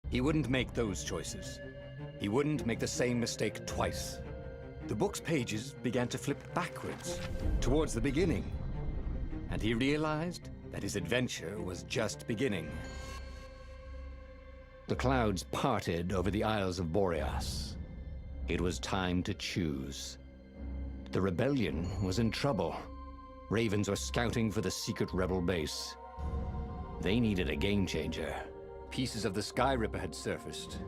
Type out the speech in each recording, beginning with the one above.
He wouldn't make those choices. He wouldn't make the same mistake twice. The book's pages began to flip backwards, towards the beginning. And he realized that his adventure was just beginning. The clouds parted over the Isles of Boreas. It was time to choose. The rebellion was in trouble. Ravens were scouting for the secret rebel base. They needed a game changer. Pieces of the Sky Ripper had surfaced.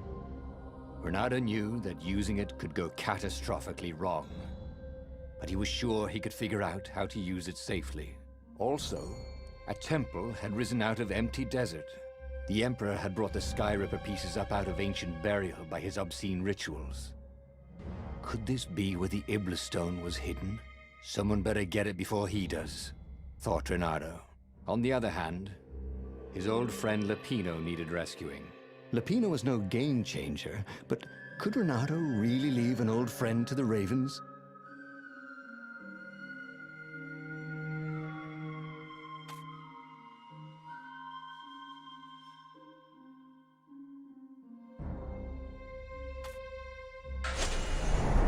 Reynardo knew that using it could go catastrophically wrong, but he was sure he could figure out how to use it safely. Also, a temple had risen out of empty desert. The Emperor had brought the Sky Ripper pieces up out of ancient burial by his obscene rituals. Could this be where the Iblis stone was hidden? Someone better get it before he does, thought Reynardo. On the other hand, his old friend Lapino needed rescuing. Lapino was no game changer, but could Reynardo really leave an old friend to the Ravens?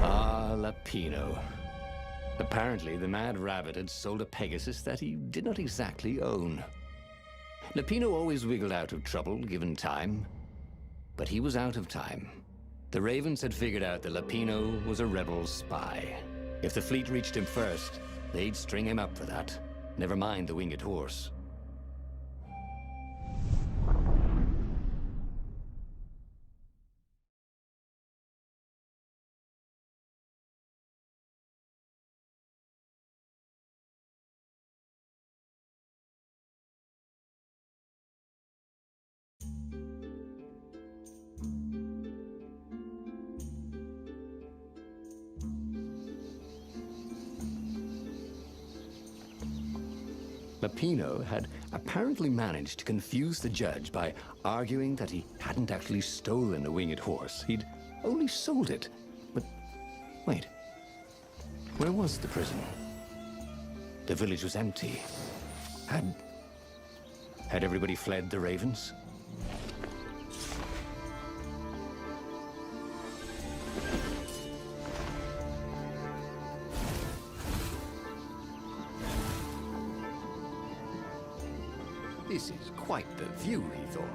Ah, Lapino. Apparently, the Mad Rabbit had sold a Pegasus that he did not exactly own. Lapino always wiggled out of trouble, given time. But he was out of time. The Ravens had figured out that Lapino was a rebel spy. If the fleet reached him first, they'd string him up for that. Never mind the winged horse. Lapino had apparently managed to confuse the judge by arguing that he hadn't actually stolen a winged horse. He'd only sold it. But wait, where was the prison? The village was empty. Had everybody fled the Ravens? This is quite the view, he thought.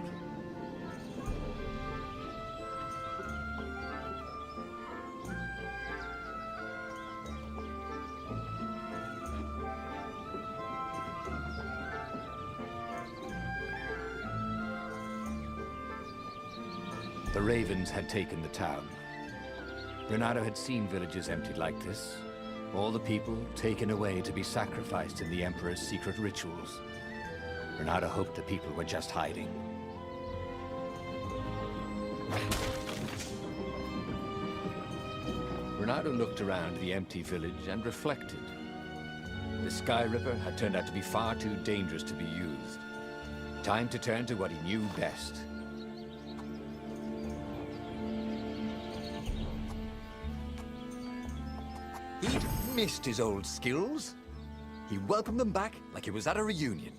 The Ravens had taken the town. Reynardo had seen villages emptied like this. All the people taken away to be sacrificed in the Emperor's secret rituals. Reynardo hoped the people were just hiding. Reynardo looked around the empty village and reflected. The Sky Ripper had turned out to be far too dangerous to be used. Time to turn to what he knew best. He'd missed his old skills. He welcomed them back like he was at a reunion.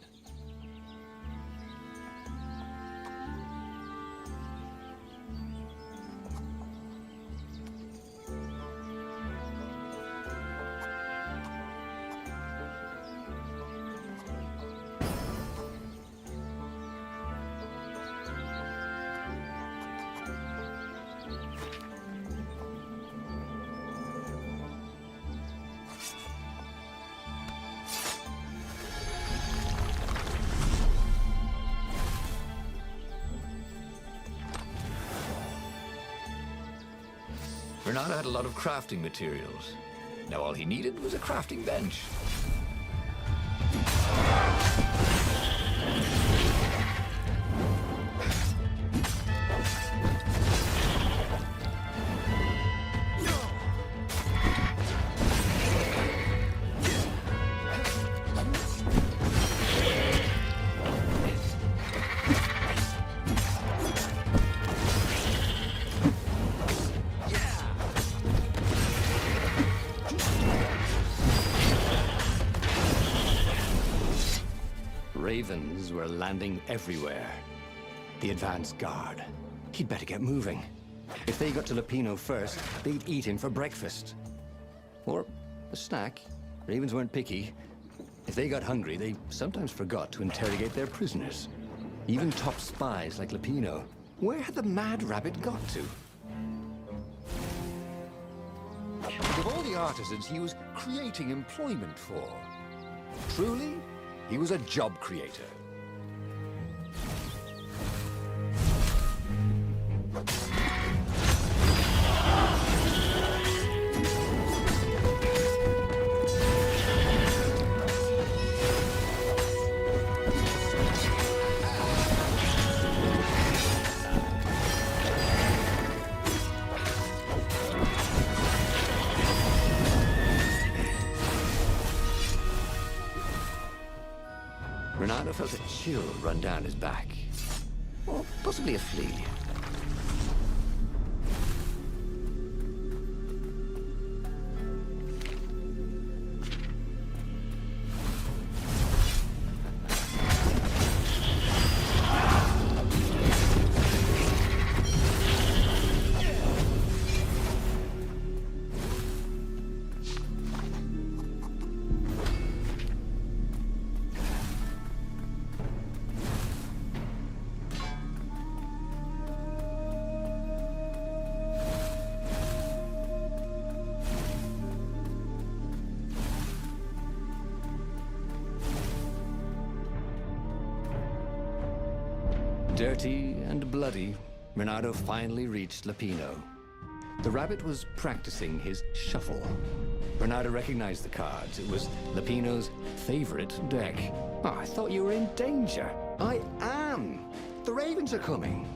Reynardo had a lot of crafting materials. Now all he needed was a crafting bench. Ravens were landing everywhere. The advance guard. He'd better get moving. If they got to Lupino first, they'd eat him for breakfast. Or a snack. Ravens weren't picky. If they got hungry, they sometimes forgot to interrogate their prisoners. Even top spies like Lupino. Where had the mad rabbit got to? Of all the artisans he was creating employment for, truly, he was a job creator. Reynardo felt a chill run down his back. Or possibly a flea. Dirty and bloody, Reynardo finally reached Lupino. The rabbit was practicing his shuffle. Reynardo recognized the cards. It was Lupino's favorite deck. Oh, I thought you were in danger. I am. The ravens are coming.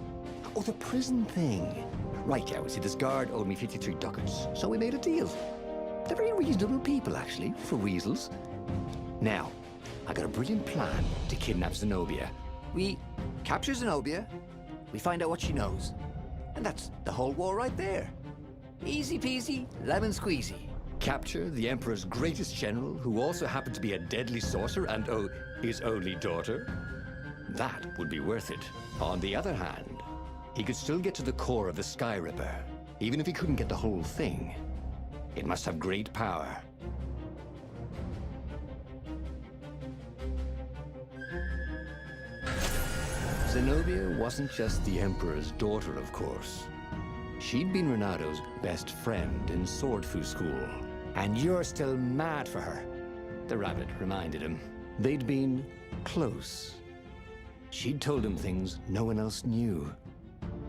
Oh, the prison thing. Right, yeah, see, this guard owed me 53 ducats, so we made a deal. They're very reasonable people, actually, for weasels. Now, I got a brilliant plan to kidnap Zenobia. We capture Zenobia, we find out what she knows. And that's the whole war right there. Easy peasy, lemon squeezy. Capture the Emperor's greatest general, who also happened to be a deadly sorcerer and, oh, his only daughter. That would be worth it. On the other hand, he could still get to the core of the Sky Ripper, even if he couldn't get the whole thing. It must have great power. Zenobia wasn't just the Emperor's daughter, of course. She'd been Reynardo's best friend in Sword Fu school. And you're still mad for her, the rabbit reminded him. They'd been close. She'd told him things no one else knew.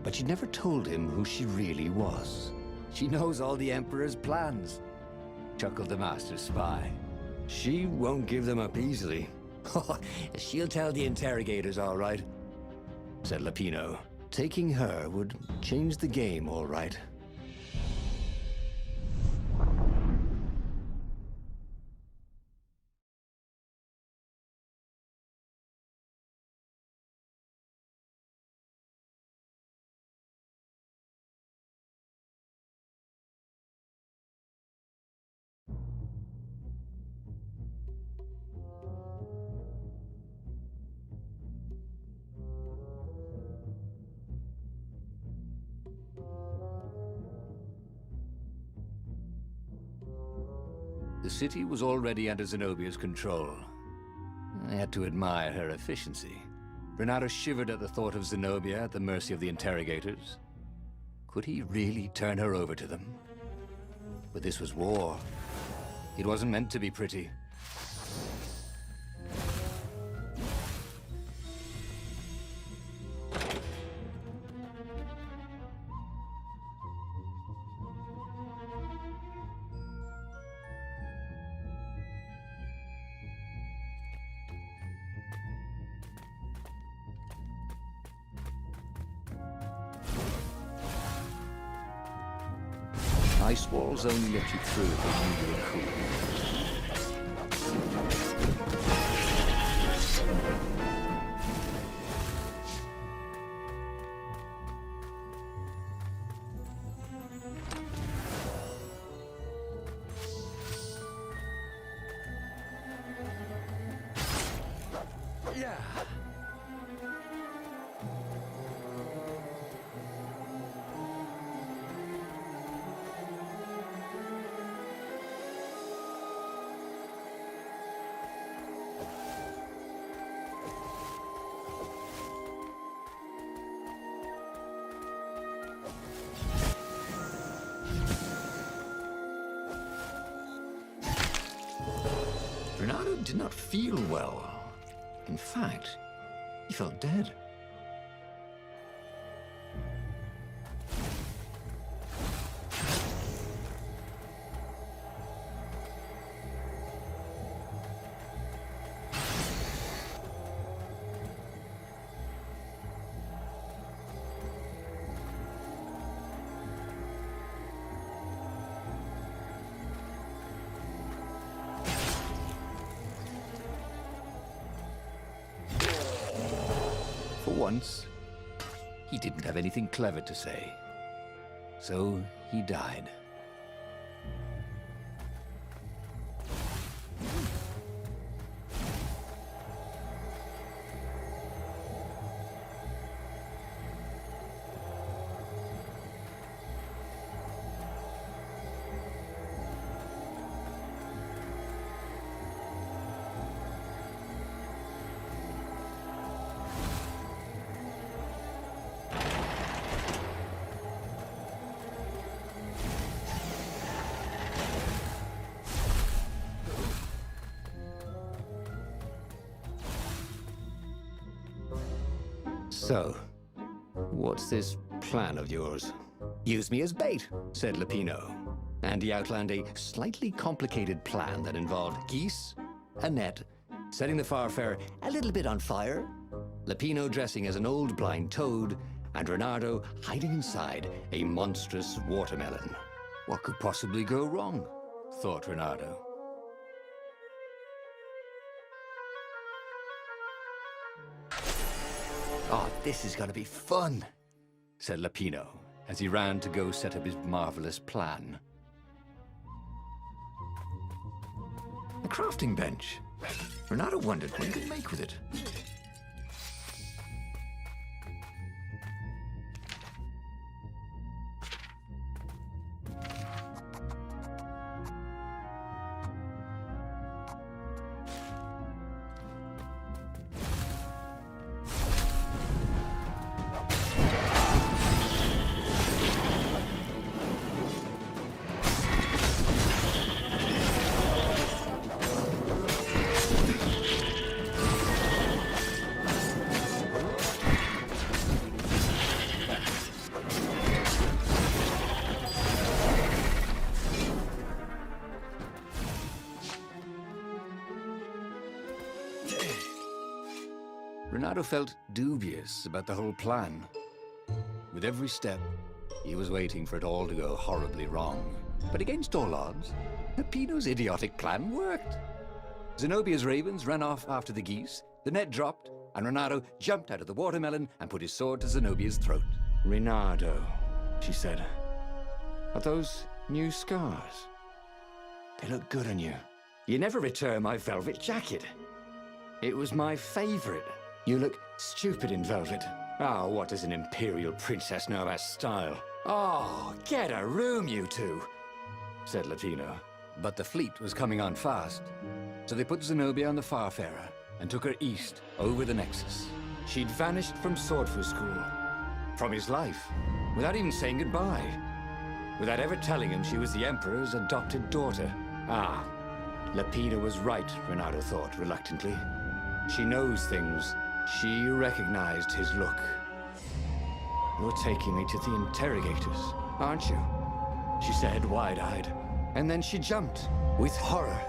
But she'd never told him who she really was. She knows all the Emperor's plans, chuckled the master spy. She won't give them up easily. She'll tell the interrogators, all right, said Lupino. Taking her would change the game, all right. The city was already under Zenobia's control. I had to admire her efficiency. Reynardo shivered at the thought of Zenobia at the mercy of the interrogators. Could he really turn her over to them? But this was war. It wasn't meant to be pretty. Ice walls only let you through if they knew you were cool. feel well. In fact, he felt dead. For once, he didn't have anything clever to say. So he died. So, what's this plan of yours? Use me as bait, said Lupino. And he outlined a slightly complicated plan that involved geese, a net, setting the Farfarer a little bit on fire, Lupino dressing as an old blind toad, and Reynardo hiding inside a monstrous watermelon. What could possibly go wrong? Thought Reynardo. Oh, this is gonna be fun, said Lupino, as he ran to go set up his marvelous plan. A crafting bench. Reynardo wondered what he could make with it. Reynardo felt dubious about the whole plan. With every step, he was waiting for it all to go horribly wrong. But against all odds, Lupino's idiotic plan worked. Zenobia's ravens ran off after the geese, the net dropped, and Reynardo jumped out of the watermelon and put his sword to Zenobia's throat. Reynardo, she said, are those new scars? They look good on you. You never returned my velvet jacket. It was my favorite. You look stupid in velvet. Ah, what does an imperial princess know about style? Oh, get a room, you two, said Lupino. But the fleet was coming on fast, so they put Zenobia on the Farfarer and took her east, over the Nexus. She'd vanished from Swordfu School, from his life, without even saying goodbye, without ever telling him she was the Emperor's adopted daughter. Ah, Lupino was right, Reynardo thought reluctantly. She knows things. She recognized his look. You're taking me to the interrogators, aren't you? She said, wide-eyed. And then she jumped, with horror.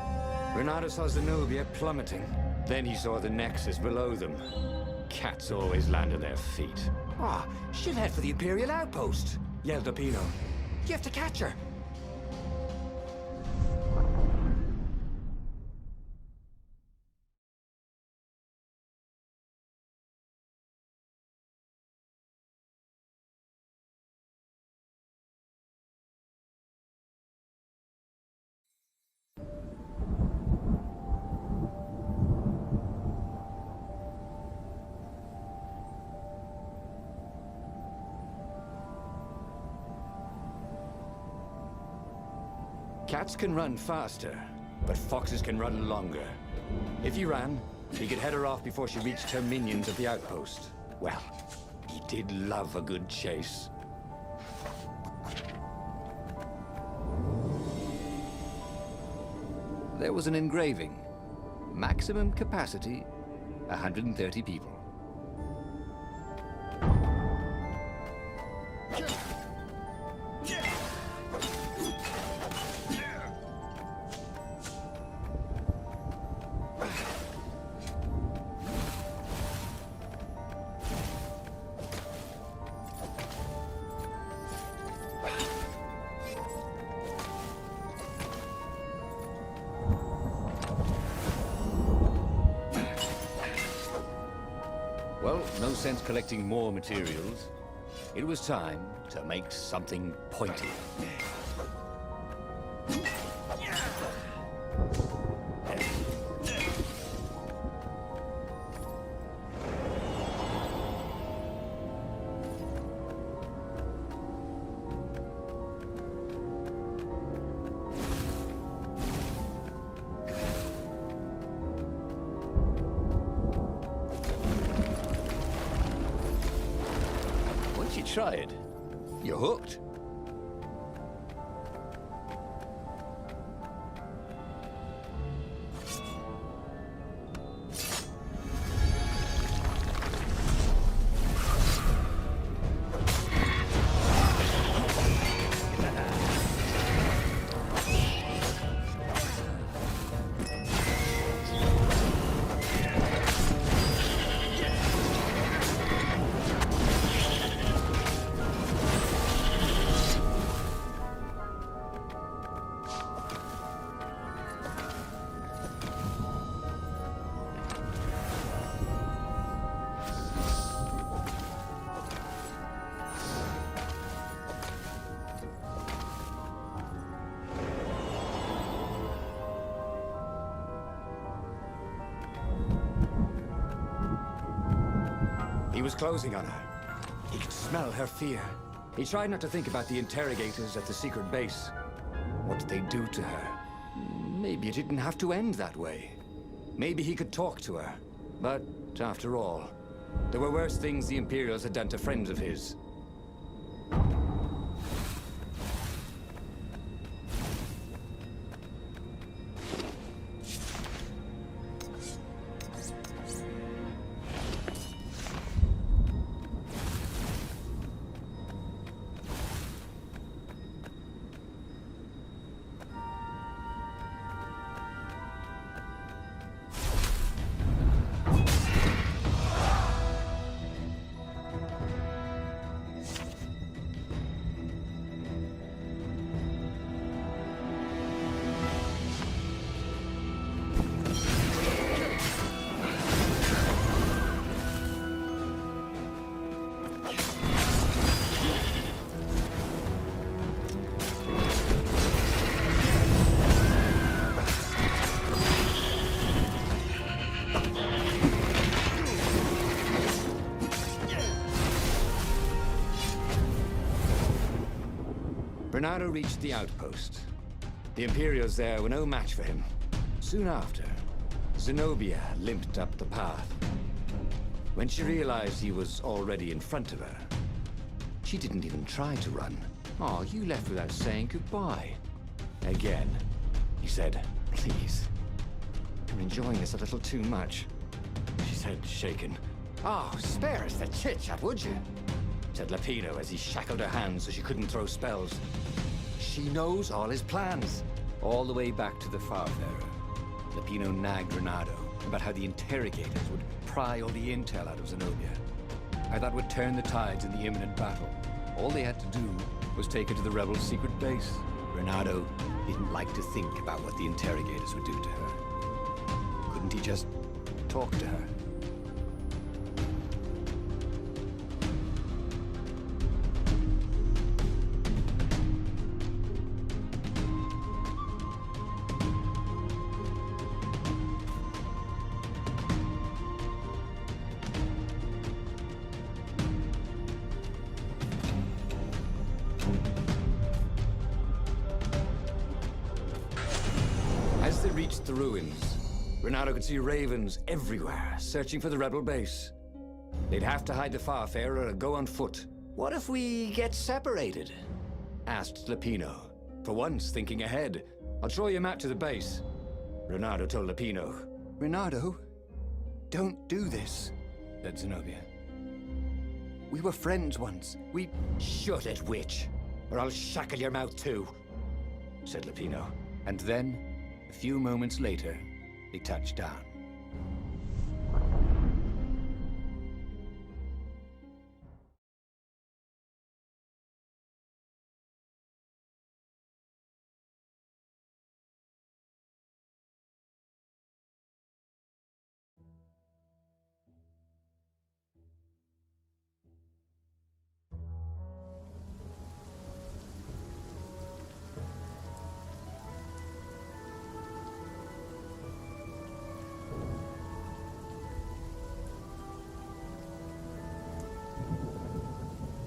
Reynardo saw Zenobia plummeting. Then he saw the Nexus below them. Cats always land on their feet. Ah, she'll head for the Imperial outpost, yelled Lupino. You have to catch her. Cats can run faster, but foxes can run longer. If he ran, he could head her off before she reached her minions at the outpost. Well, he did love a good chase. There was an engraving. Maximum capacity, 130 people. Well, no sense collecting more materials. It was time to make something pointy. Once you try it, you're hooked. He was closing on her. He could smell her fear. He tried not to think about the interrogators at the secret base. What did they do to her? Maybe it didn't have to end that way. Maybe he could talk to her. But, after all, there were worse things the Imperials had done to friends of his. Reynardo reached the outpost. The Imperials there were no match for him. Soon after, Zenobia limped up the path. When she realized he was already in front of her, she didn't even try to run. "Oh, you left without saying goodbye." Again, he said, "Please, I'm enjoying this a little too much," she said, shaken. "Oh, spare us the chit-chat, would you?" said Lapino as he shackled her hands so she couldn't throw spells. She knows all his plans. All the way back to the Farfarer, Lapino nagged Reynardo about how the interrogators would pry all the intel out of Zenobia. How that would turn the tides in the imminent battle. All they had to do was take her to the rebels' secret base. Reynardo didn't like to think about what the interrogators would do to her. Couldn't he just talk to her? As they reached the ruins, Reynardo could see ravens everywhere, searching for the rebel base. They'd have to hide the Farfarer or go on foot. "What if we get separated?" asked Lapino, for once thinking ahead. "I'll show you a map to the base." Reynardo told Lapino, Reynardo, don't do this, said Zenobia. We were friends once. We... Shut it, witch, or I'll shackle your mouth too, said Lupino. And then, a few moments later, they touched down.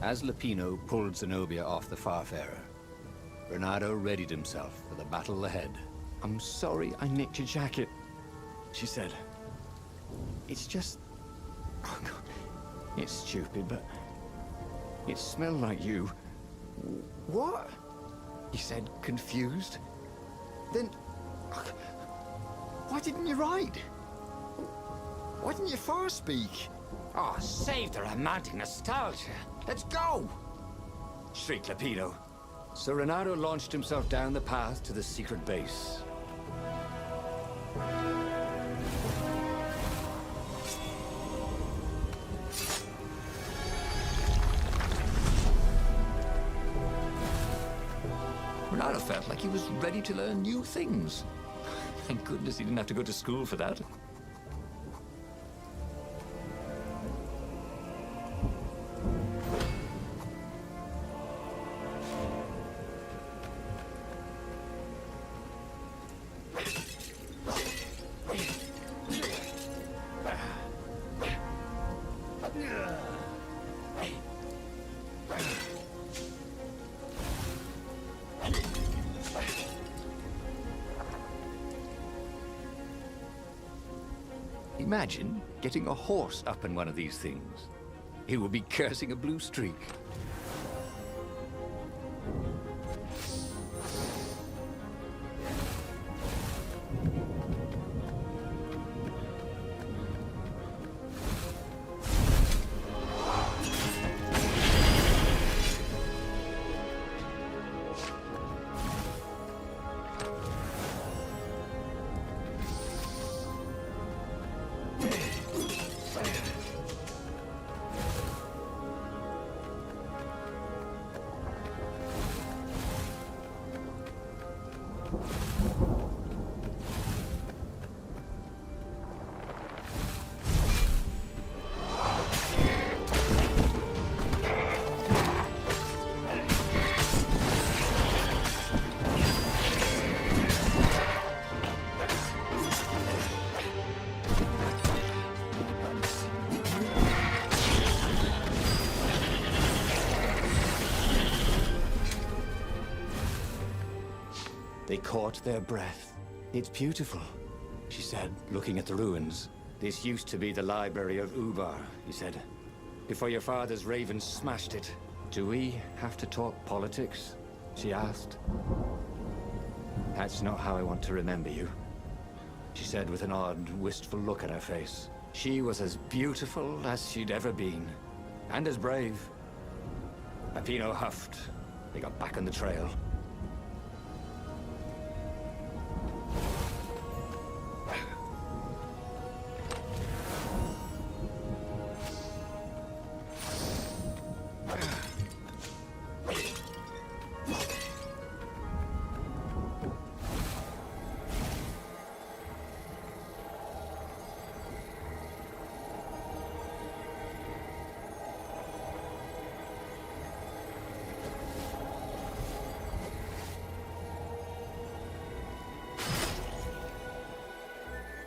As Lupino pulled Zenobia off the Farfarer, Reynardo readied himself for the battle ahead. I'm sorry I nicked your jacket, she said. It's just... Oh God. It's stupid, but... It smelled like you. What? He said, confused. Then... Why didn't you ride? Why didn't you first speak? Oh, save the romantic nostalgia. Let's go! Shrieked Lupino. So Reynardo launched himself down the path to the secret base. Reynardo felt like he was ready to learn new things. Thank goodness he didn't have to go to school for that. Imagine getting a horse up in one of these things. He would be cursing a blue streak. They caught their breath. It's beautiful, she said, looking at the ruins. This used to be the library of Ubar, he said, before your father's ravens smashed it. Do we have to talk politics? She asked. That's not how I want to remember you, she said with an odd, wistful look at her face. She was as beautiful as she'd ever been, and as brave. Lupino huffed. They got back on the trail.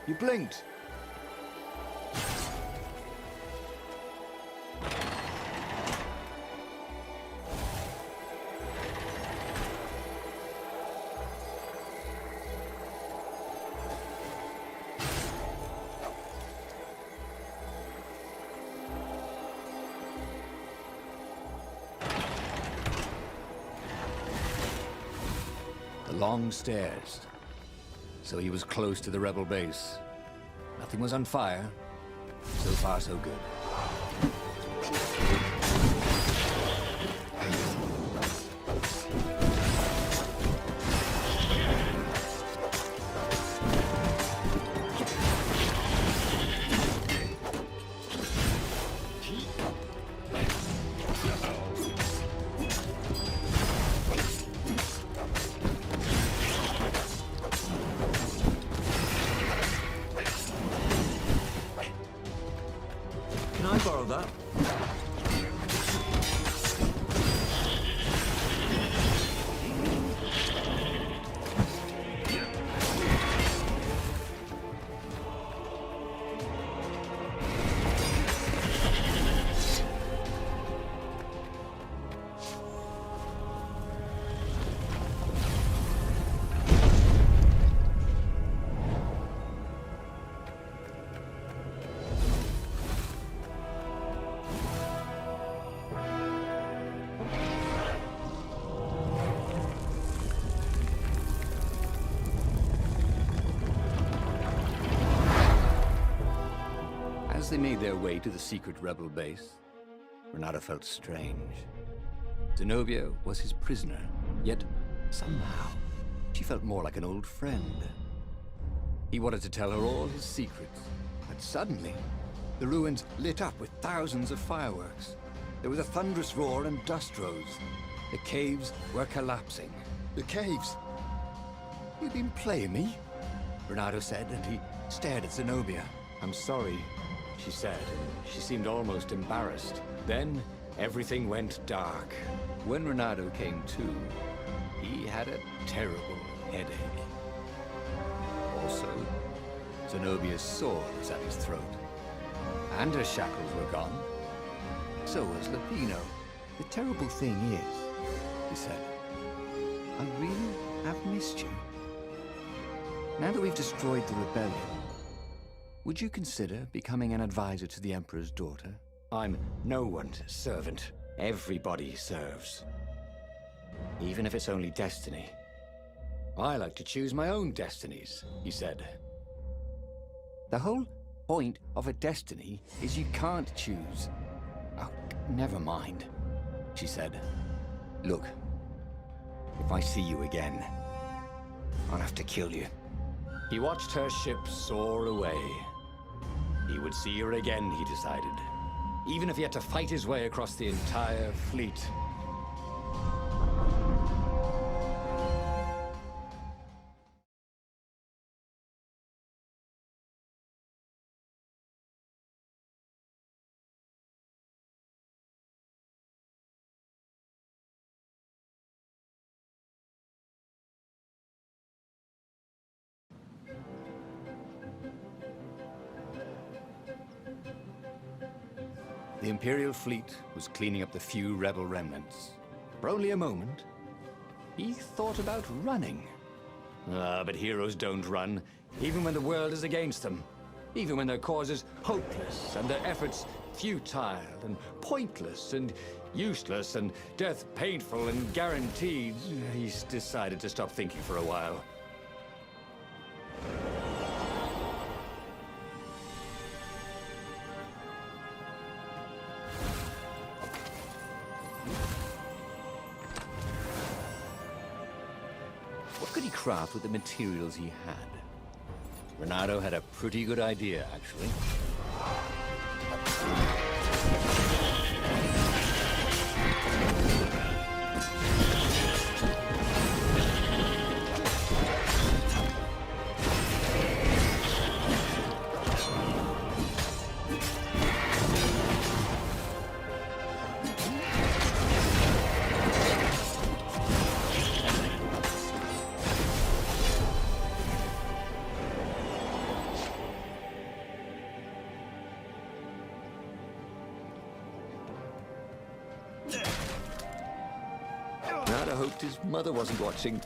You blinked. The long stairs. So he was close to the rebel base. Nothing was on fire. So far, so good. Can I borrow that? As they made their way to the secret rebel base, Reynardo felt strange. Zenobia was his prisoner, yet somehow she felt more like an old friend. He wanted to tell her all his secrets, but suddenly the ruins lit up with thousands of fireworks. There was a thunderous roar and dust rose. The caves were collapsing. The caves? You've been playing me? Reynardo said, and he stared at Zenobia. I'm sorry, she said. She seemed almost embarrassed. Then, everything went dark. When Reynardo came to, he had a terrible headache. Also, Zenobia's sword was at his throat. And her shackles were gone. So was Lupino. The terrible thing is, he said, I really have missed you. Now that we've destroyed the rebellion, would you consider becoming an advisor to the Emperor's daughter? I'm no one's servant. Everybody serves. Even if it's only destiny. I like to choose my own destinies, he said. The whole point of a destiny is you can't choose. Oh, never mind, she said. Look, if I see you again, I'll have to kill you. He watched her ship soar away. He would see her again, he decided. Even if he had to fight his way across the entire fleet. The Imperial fleet was cleaning up the few rebel remnants. For only a moment, he thought about running. But heroes don't run, even when the world is against them. Even when their cause is hopeless, and their efforts futile, and pointless, and useless, and death painful and guaranteed. He's decided to stop thinking for a while. What could he craft with the materials he had? Reynardo had a pretty good idea, actually. Reynardo hoped his mother wasn't watching.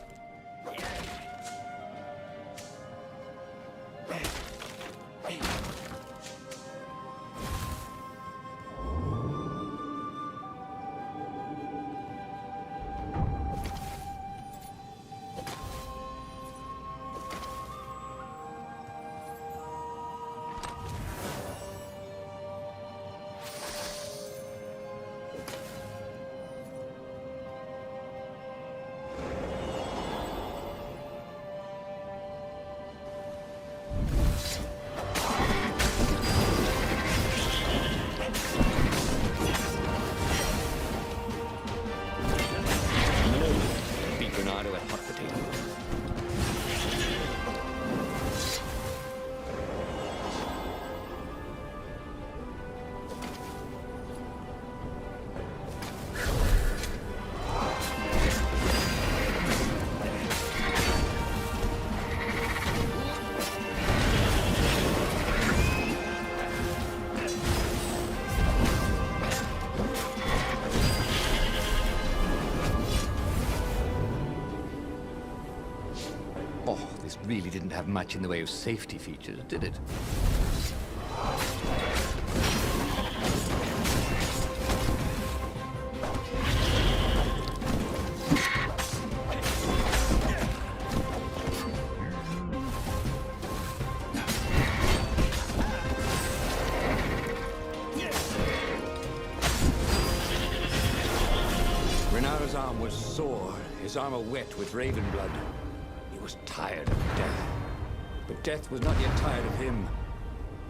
really didn't have much in the way of safety features, did it? Reynardo's arm was sore, his armor wet with raven blood. He was tired of death. But death was not yet tired of him.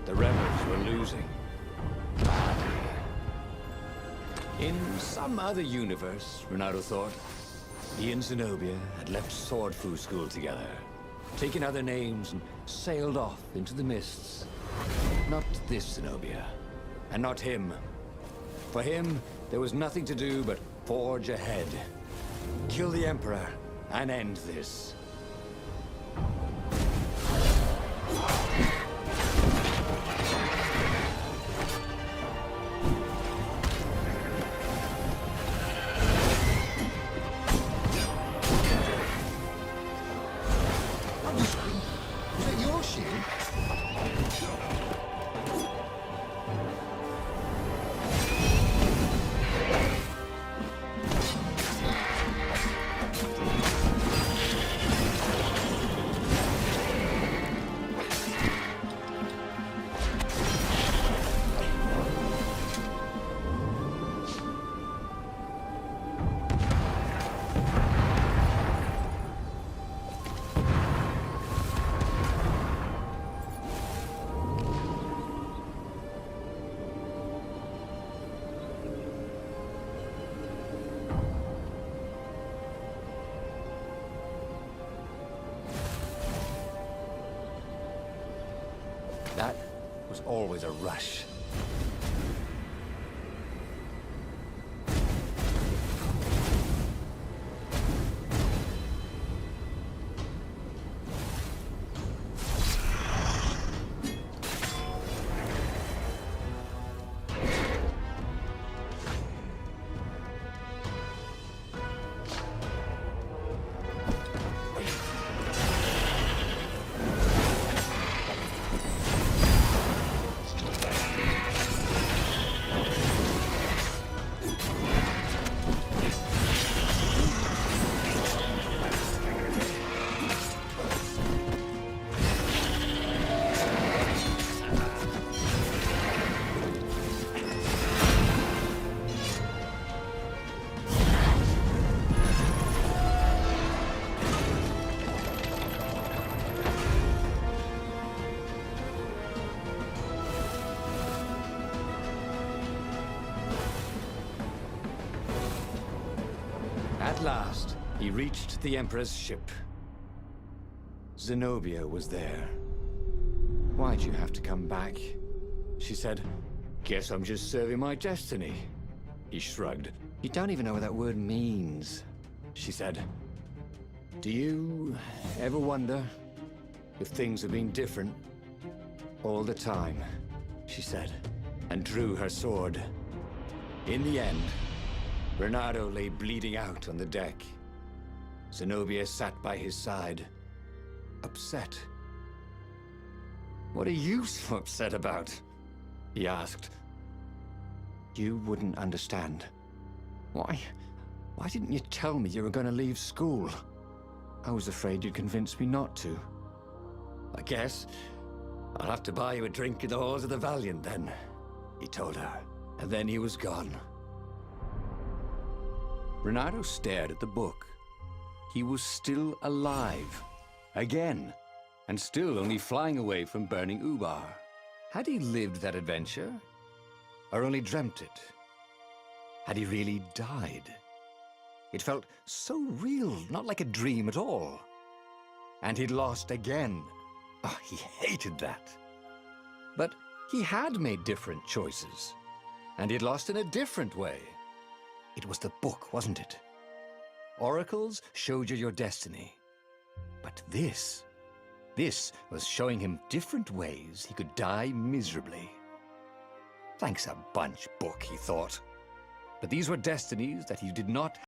The rebels were losing. Badly. In some other universe, Reynardo thought, he and Zenobia had left sword fu school together, taken other names and sailed off into the mists. Not this Zenobia, and not him. For him, there was nothing to do but forge ahead. Kill the Emperor and end this. Is that your shield? That was always a rush. At last, he reached the Emperor's ship. Zenobia was there. Why'd you have to come back? She said, guess I'm just serving my destiny. He shrugged. You don't even know what that word means. She said, do you ever wonder if things have been different all the time? She said, and drew her sword. In the end, Reynardo lay bleeding out on the deck. Zenobia sat by his side, upset. What are you so upset about? He asked. You wouldn't understand. Why didn't you tell me you were going to leave school? I was afraid you'd convince me not to. I guess I'll have to buy you a drink in the halls of the Valiant then, he told her, and then he was gone. Reynardo stared at the book. He was still alive. Again. And still only flying away from burning Ubar. Had he lived that adventure? Or only dreamt it? Had he really died? It felt so real, not like a dream at all. And he'd lost again. Oh, he hated that. But he had made different choices. And he'd lost in a different way. It was the book, wasn't it? Oracles showed you your destiny. But this was showing him different ways he could die miserably. Thanks a bunch, book, he thought. But these were destinies that he did not